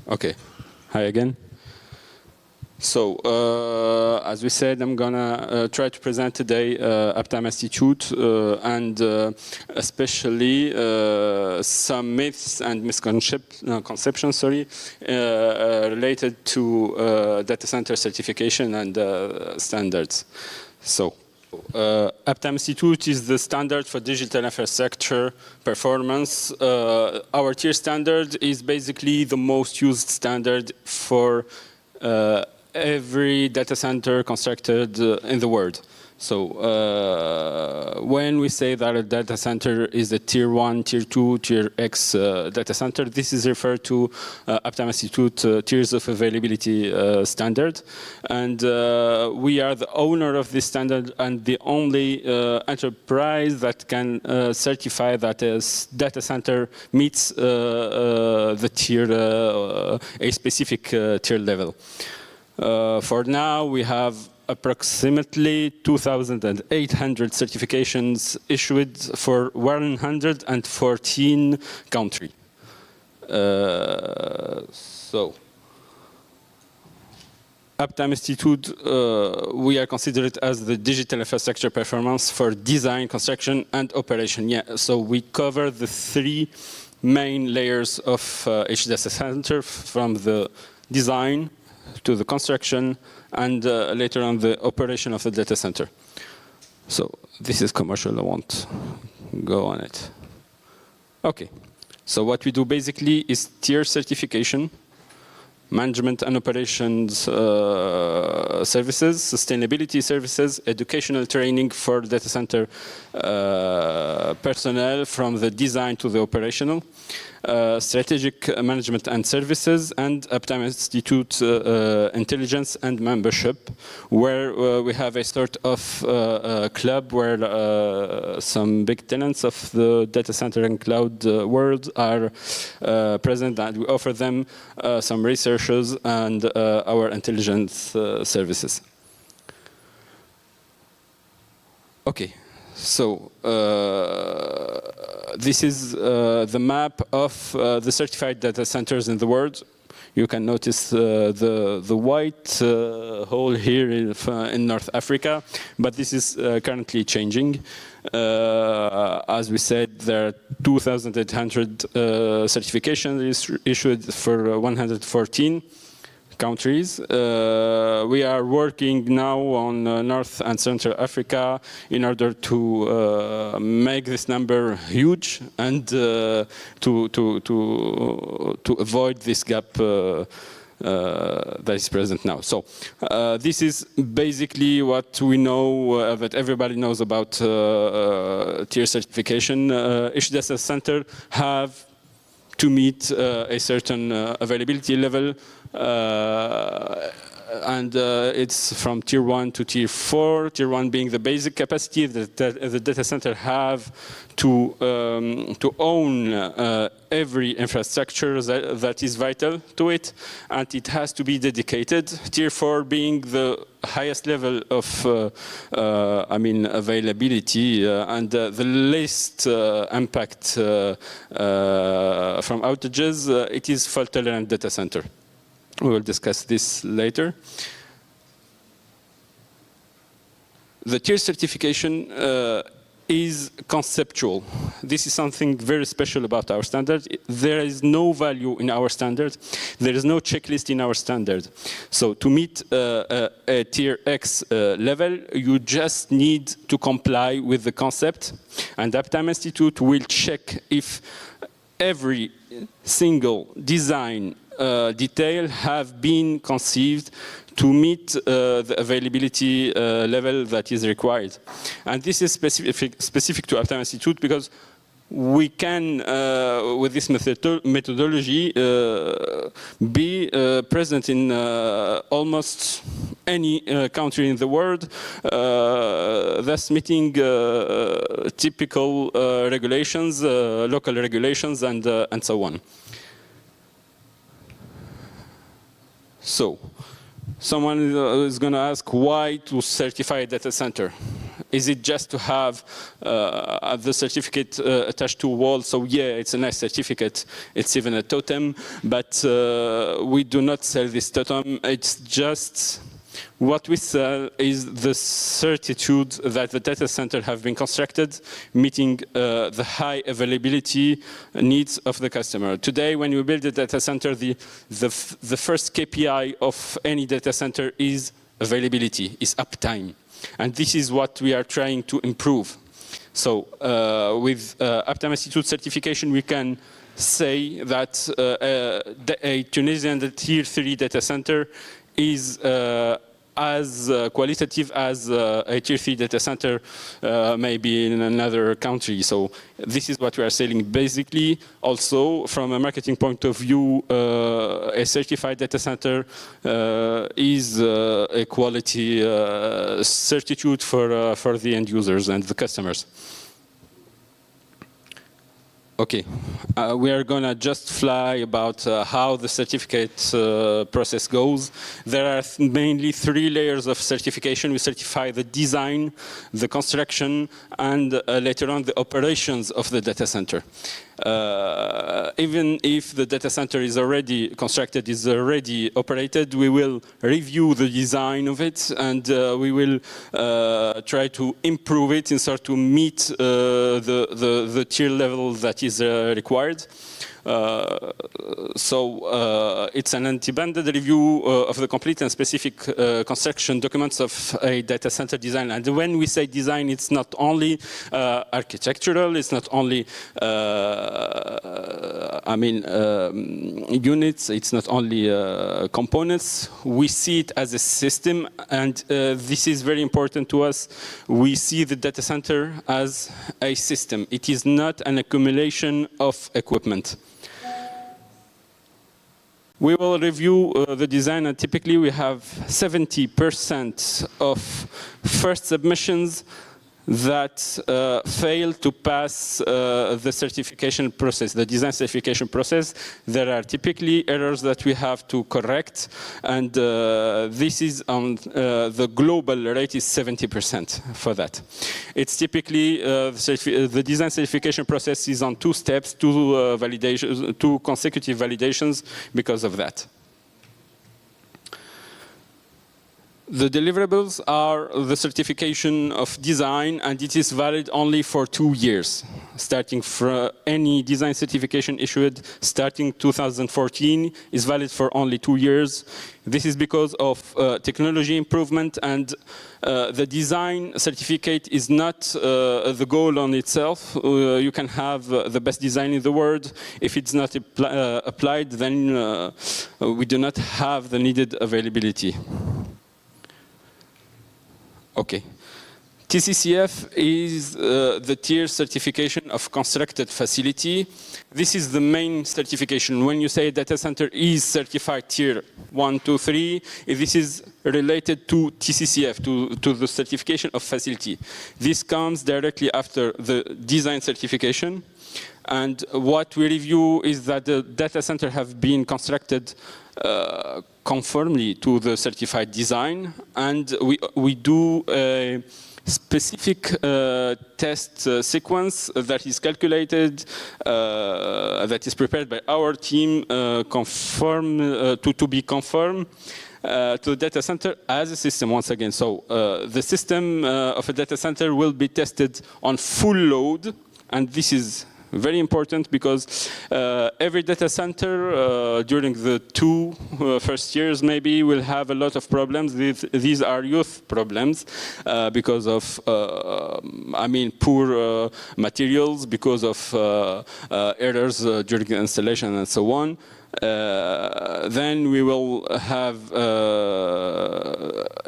Okay. Hi again. So, as we said, I'm gonna try to present today Uptime Institute and especially some myths and misconceptions, related to data center certification and standards. So, Uptime Institute is the standard for digital infrastructure performance. Our tier standard is basically the most used standard for every data center constructed in the world. So when we say that a data center is a tier 1, tier 2, tier X data center, this is referred to Uptime Institute tiers of availability standard. And we are the owner of this standard and the only enterprise that can certify that a data center meets the tier, a specific tier level. For now, we have approximately 2,800 certifications issued for 114 countries. So, Uptime Institute, we are considered as the digital infrastructure performance for design, construction, and operation. Yeah, so we cover the three main layers of each data center, from the design to the construction, and later on the operation of the data center. So this is commercial, I won't go on it. Okay, so what we do basically is tier certification, management and operations services, sustainability services, educational training for data center personnel from the design to the operational, strategic management and services, and Uptime Institute intelligence and membership, where we have a sort of club where some big tenants of the data center and cloud world are present, and we offer them some researchers and our intelligence services. Okay. So this is the map of the certified data centers in the world. You can notice the white hole here in North Africa, but this is currently changing. As we said, there are 2,800 certifications issued for 114 countries. We are working now on North and Central Africa in order to make this number huge and to avoid this gap that is present now. So this is basically what we know, that everybody knows about tier certification. Each data center have to meet a certain availability level, and it's from tier 1 to tier 4, tier 1 being the basic capacity that the data center have to own every infrastructure that is vital to it, and it has to be dedicated. Tier 4 being the highest level of availability and the least impact from outages. It is fault-tolerant data center. We will discuss this later. The tier certification is conceptual. This is something very special about our standard. There is no value in our standard. There is no checklist in our standard. So to meet a tier X level, you just need to comply with the concept, and Uptime Institute will check if every single design detail have been conceived to meet the availability level that is required. And this is specific to Uptime Institute because we can, with this methodology, be present in almost any country in the world, thus meeting typical regulations, local regulations, and so on. So, someone is going to ask why to certify a data center. Is it just to have the certificate attached to a wall? So yeah, it's a nice certificate. It's even a totem, but we do not sell this totem. It's just what we sell is the certitude that the data center have been constructed, meeting the high availability needs of the customer. Today, when you build a data center, the first KPI of any data center is availability, is uptime. And this is what we are trying to improve. So with Uptime Institute certification, we can say that a Tunisian Tier 3 data center is as qualitative as a Tier 3 data center maybe in another country. So this is what we are selling basically. Also, from a marketing point of view, a certified data center is a quality certitude for the end users and the customers. Okay, we are gonna just fly about how the certificate process goes. There are mainly 3 layers of certification. We certify the design, the construction, and later on the operations of the data center. Even if the data center is already constructed, is already operated, we will review the design of it, and we will try to improve it in order to meet the tier level that is required. It's an independent review of the complete and specific construction documents of a data center design. And when we say design, it's not only architectural, it's not only units, it's not only components. We see it as a system, and this is very important to us. We see the data center as a system. It is not an accumulation of equipment. We will review the design, and typically we have 70% of first submissions that fail to pass the certification process, the design certification process. There are typically errors that we have to correct, and this is on the global rate is 70% for that. It's typically the design certification process is on 2 steps, 2 validations, 2 consecutive validations because of that. The deliverables are the certification of design, and it is valid only for 2 years. Starting from any design certification issued starting 2014 is valid for only 2 years. This is because of technology improvement, and the design certificate is not the goal on itself. You can have the best design in the world. If it's not applied, then we do not have the needed availability. Okay. TCCF is the tier certification of constructed facility. This is the main certification. When you say data center is certified tier 1, 2, 3, this is related to TCCF, to the certification of facility. This comes directly after the design certification. And what we review is that the data center have been constructed conformly to the certified design, and we do a specific test sequence that is calculated, that is prepared by our team, to be conform to the data center as a system once again. So the system of a data center will be tested on full load, and this is very important because every data center during the 2 first years maybe will have a lot of problems. These are youth problems because of, poor materials, because of errors during the installation and so on. Then we will have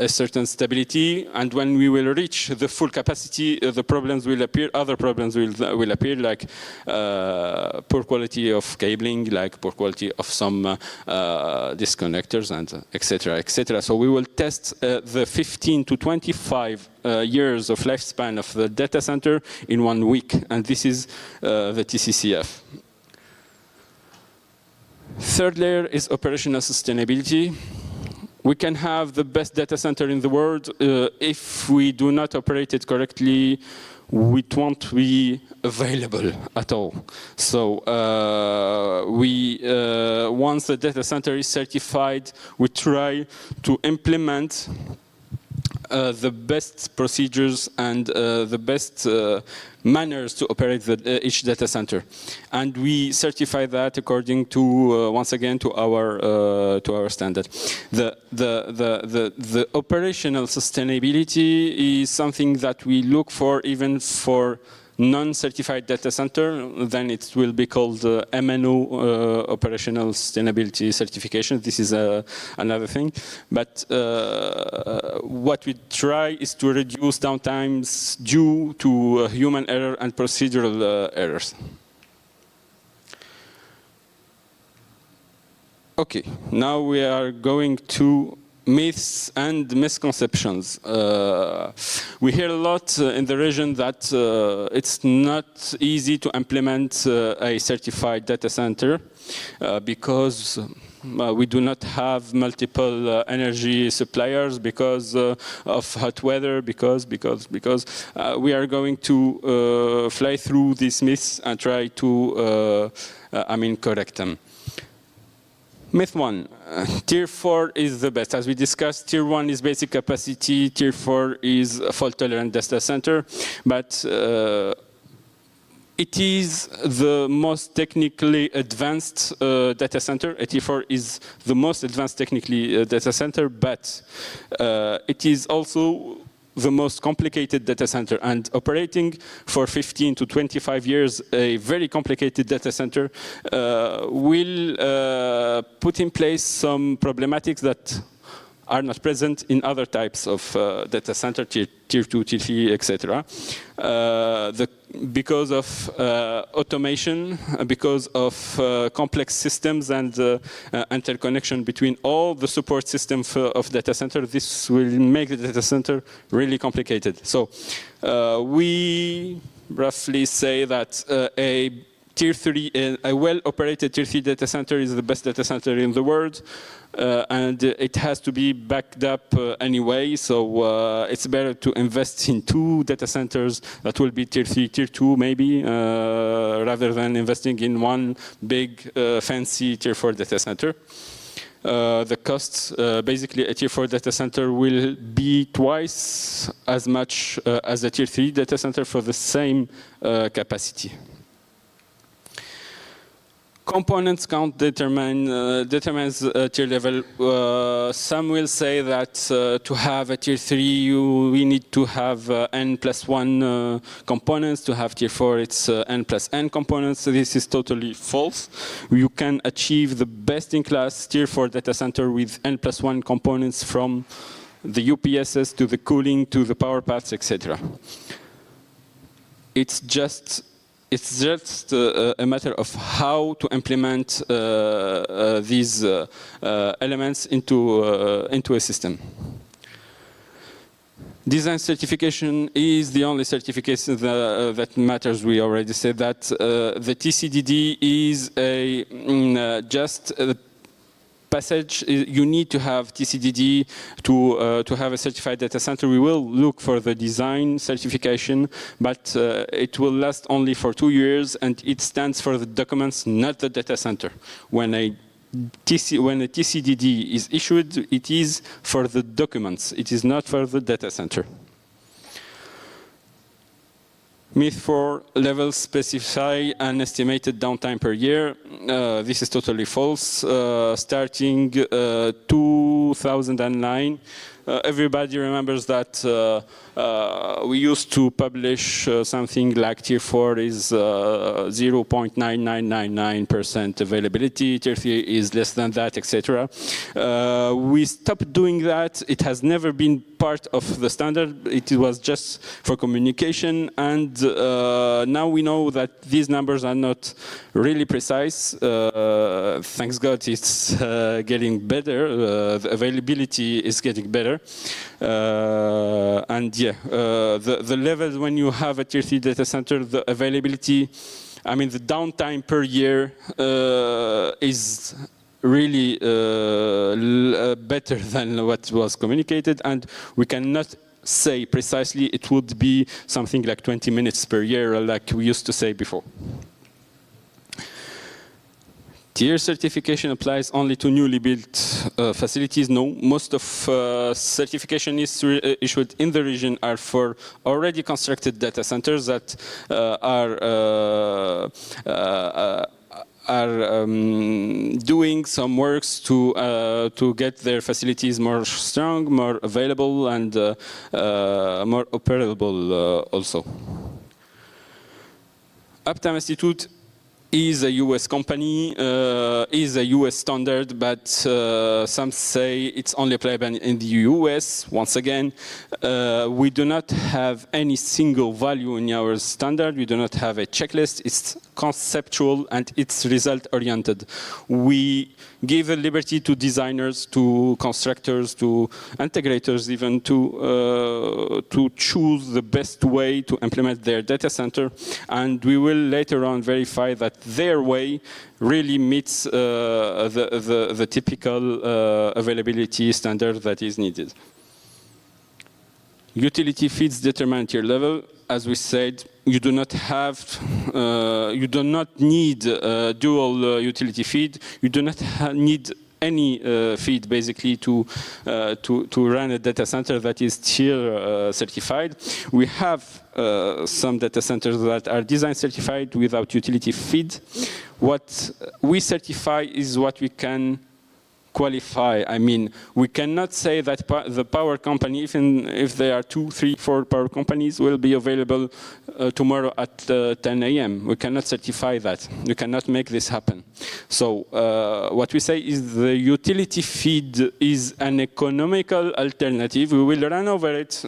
a certain stability, and when we will reach the full capacity, the problems will appear. Other problems will appear, like poor quality of cabling, like poor quality of some disconnectors, and etc., etc. So we will test the 15 to 25 years of lifespan of the data center in 1 week, and this is the TCCF. Third layer is operational sustainability. we can have the best data center in the world. If we do not operate it correctly, it won't be available at all. So once the data center is certified, we try to implement the best procedures and the best manners to operate each data center, and we certify that according to once again to our standard. The operational sustainability is something that we look for even for non-certified data center. Then it will be called MNO, operational sustainability certification. This is another thing. But what we try is to reduce downtimes due to human error and procedural errors. Okay, now we are going to myths and misconceptions. We hear a lot in the region that it's not easy to implement a certified data center because we do not have multiple energy suppliers because of hot weather, because we are going to fly through these myths and try to correct them. Myth 1, Tier 4 is the best. As we discussed, Tier 1 is basic capacity, Tier 4 is a fault-tolerant data center, but it is the most technically advanced data center. A Tier 4 is the most advanced technically data center, but it is also the most complicated data center, and operating for 15 to 25 years a very complicated data center will put in place some problematics that are not present in other types of data center, tier 2, tier 3, etc. Because of automation, because of complex systems and interconnection between all the support systems of data center, this will make the data center really complicated. So we roughly say that a Tier 3, a well-operated Tier 3 data center is the best data center in the world, and it has to be backed up anyway, so it's better to invest in 2 data centers that will be Tier 3, Tier 2 maybe, rather than investing in one big fancy Tier 4 data center. The costs, basically a Tier 4 data center will be twice as much as a Tier 3 data center for the same capacity. Components count determines tier level. Some will say that to have a tier 3, we need to have n+1 components. To have tier 4, it's n+n components. So this is totally false. You can achieve the best-in-class tier 4 data center with n+1 components, from the UPSs to the cooling to the power paths, etc. It's just a matter of how to implement these elements into a system. Design certification is the only certification that matters. We already said that. The TCDD is just a passage. You need to have TCDD to have a certified data center. We will look for the design certification, but it will last only for 2 years, and it stands for the documents, not the data center. When a TCDD is issued, it is for the documents. It is not for the data center. Myth 4, levels specify an estimated downtime per year. This is totally false. Starting 2009, everybody remembers that we used to publish something like Tier 4 is 0.9999% availability, Tier 3 is less than that, etc. We stopped doing that. It has never been part of the standard. It was just for communication, and now we know that these numbers are not really precise. Thanks God it's getting better. The availability is getting better. And yeah, the levels when you have a Tier 3 data center, the availability, I mean the downtime per year is really better than what was communicated, and we cannot say precisely it would be something like 20 minutes per year, like we used to say before. Tier certification applies only to newly built facilities. No, most of certification is issued in the region are for already constructed data centers that are doing some works to get their facilities more strong, more available, and more operable also. Uptime Institute is a US company, is a US standard, but some say it's only applicable in the US. Once again, we do not have any single value in our standard. We do not have a checklist. It's conceptual and it's result-oriented. We give a liberty to designers, to constructors, to integrators even to choose the best way to implement their data center, and we will later on verify that their way really meets the typical availability standard that is needed. Utility feeds determine tier level. As we said, you do not have, you do not need dual utility feed. You do not need any feed basically to run a data center that is tier certified. We have some data centers that are design certified without utility feed. What we certify is what we can qualify. I mean, we cannot say that the power company, even if there are 2, 3, 4 power companies, will be available tomorrow at 10 a.m. We cannot certify that. We cannot make this happen. So what we say is the utility feed is an economical alternative. We will run over it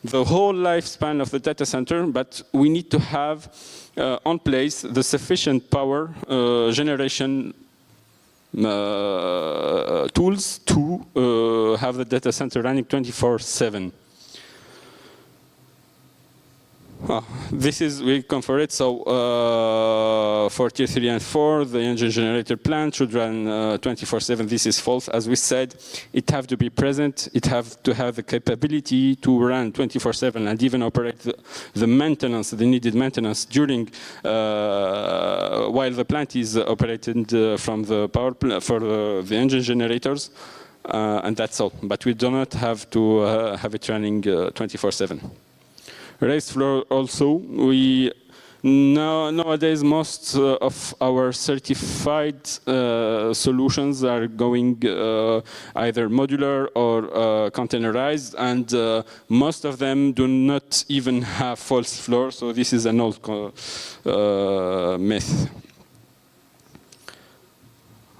the whole lifespan of the data center, but we need to have on place the sufficient power generation tools to have the data center running 24/7. This is, we come for it. So for tier 3 and 4, the engine generator plant should run 24/7. This is false. As we said, it have to be present. It have to have the capability to run 24/7 and even operate the maintenance, the needed maintenance during while the plant is operated from the power plant for the engine generators, and that's all. But we do not have to have it running 24/7. Raised floor also, we nowadays most of our certified solutions are going either modular or containerized, and most of them do not even have false floor, so this is an old myth.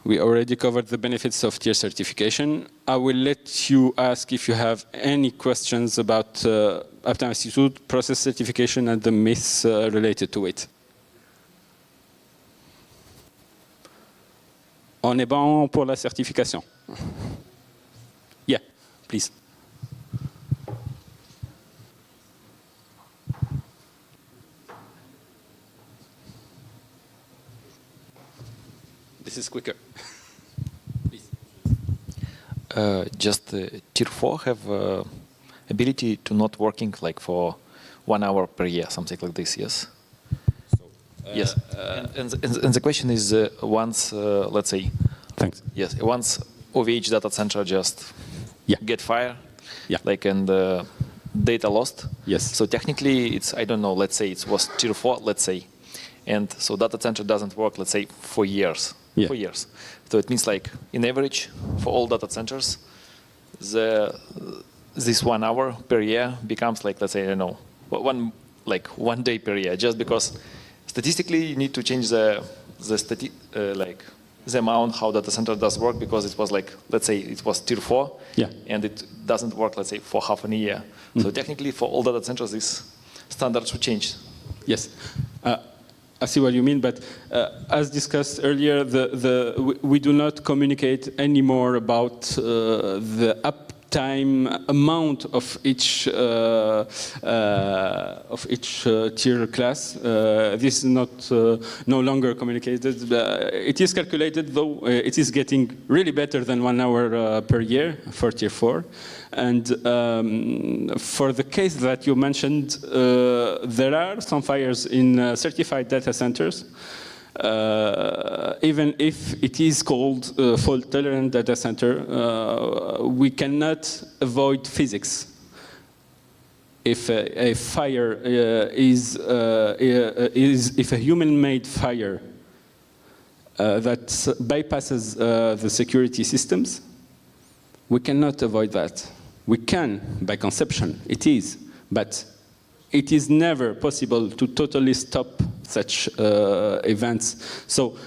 We already covered the benefits of tier certification. I will let you ask if you have any questions about Uptime Institute, process certification, and the myths related to it. On est bon pour la certification. Yeah, please. This is quicker. Just tier 4 have ability to not working like for 1 hour per year, something like this, yes? So, yes, and the question is once, let's say, thanks. Yes, once OVH data center just get fire, like and data lost. Yes. So technically it's, I don't know, let's say it was tier 4, let's say, and so data center doesn't work, let's say, for years. For years. So it means like in average for all data centers, this 1 hour per year becomes like, let's say, I don't know, one day per year, just because statistically you need to change the amount how data center does work, because it was like, let's say it was tier 4 and it doesn't work, let's say, for half a year. So technically for all data centers this standard should change. Yes. I see what you mean, but as discussed earlier, we do not communicate anymore about the uptime amount of each tier class. This is not no longer communicated. It is calculated, though it is getting really better than 1 hour per year for tier 4. And for the case that you mentioned, there are some fires in certified data centers. Even if it is called fault-tolerant data center, we cannot avoid physics. If a fire if a human-made fire that bypasses the security systems, we cannot avoid that. We can, by conception, it is, but it is never possible to totally stop such events. So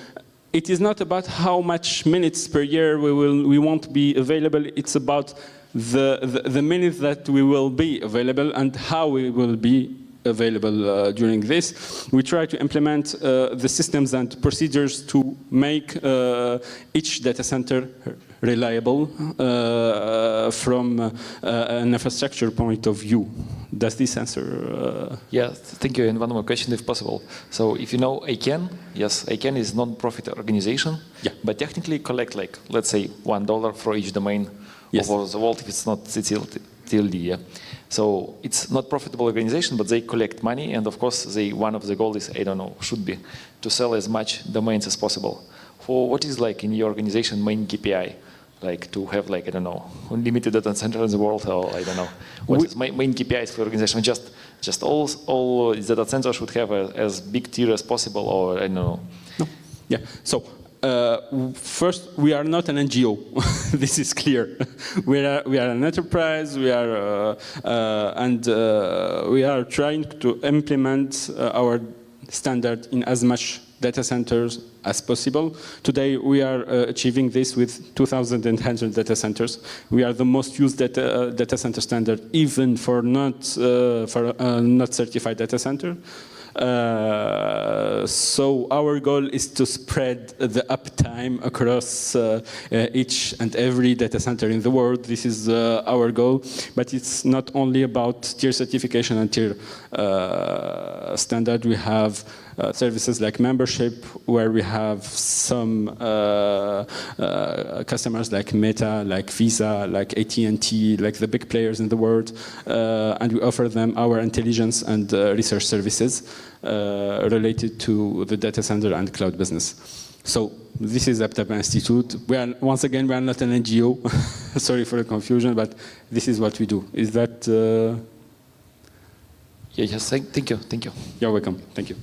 it is not about how much minutes per year we won't be available. It's about the minutes that we will be available and how we will be available during this. We try to implement the systems and procedures to make each data center reliable from an infrastructure point of view. Does this answer? Yeah, thank you. And one more question, if possible. So, if you know ICANN, yes, ICANN is non-profit organization, yeah, but technically collect, like, let's say, $1 for each domain yes, over the world if it's not TLD. Yeah. So it's not profitable organization, but they collect money, and of course, one of the goals is, I don't know, should be to sell as much domains as possible. For what is, like, in your organization main KPI? Like, to have, like, I don't know, unlimited data center in the world, or I don't know. What is main KPIs for organization? Just all data centers should have as big tier as possible, or I don't know. No. Yeah. So first, we are not an NGO. This is clear. We are an enterprise. We are we are trying to implement our standard in as much data centers as possible. Today, we are achieving this with 2,100 data centers. We are the most used data center standard, even for not certified data center. So our goal is to spread the uptime across each and every data center in the world. This is our goal, but it's not only about tier certification and tier standard. We have services like membership, where we have some customers like Meta, like Visa, like AT&T, like the big players in the world, and we offer them our intelligence and research services related to the data center and cloud business. So this is Uptime Institute. Once again, we are not an NGO. Sorry for the confusion, but this is what we do. Is that? Yeah, yes, thank you. You're welcome. Thank you.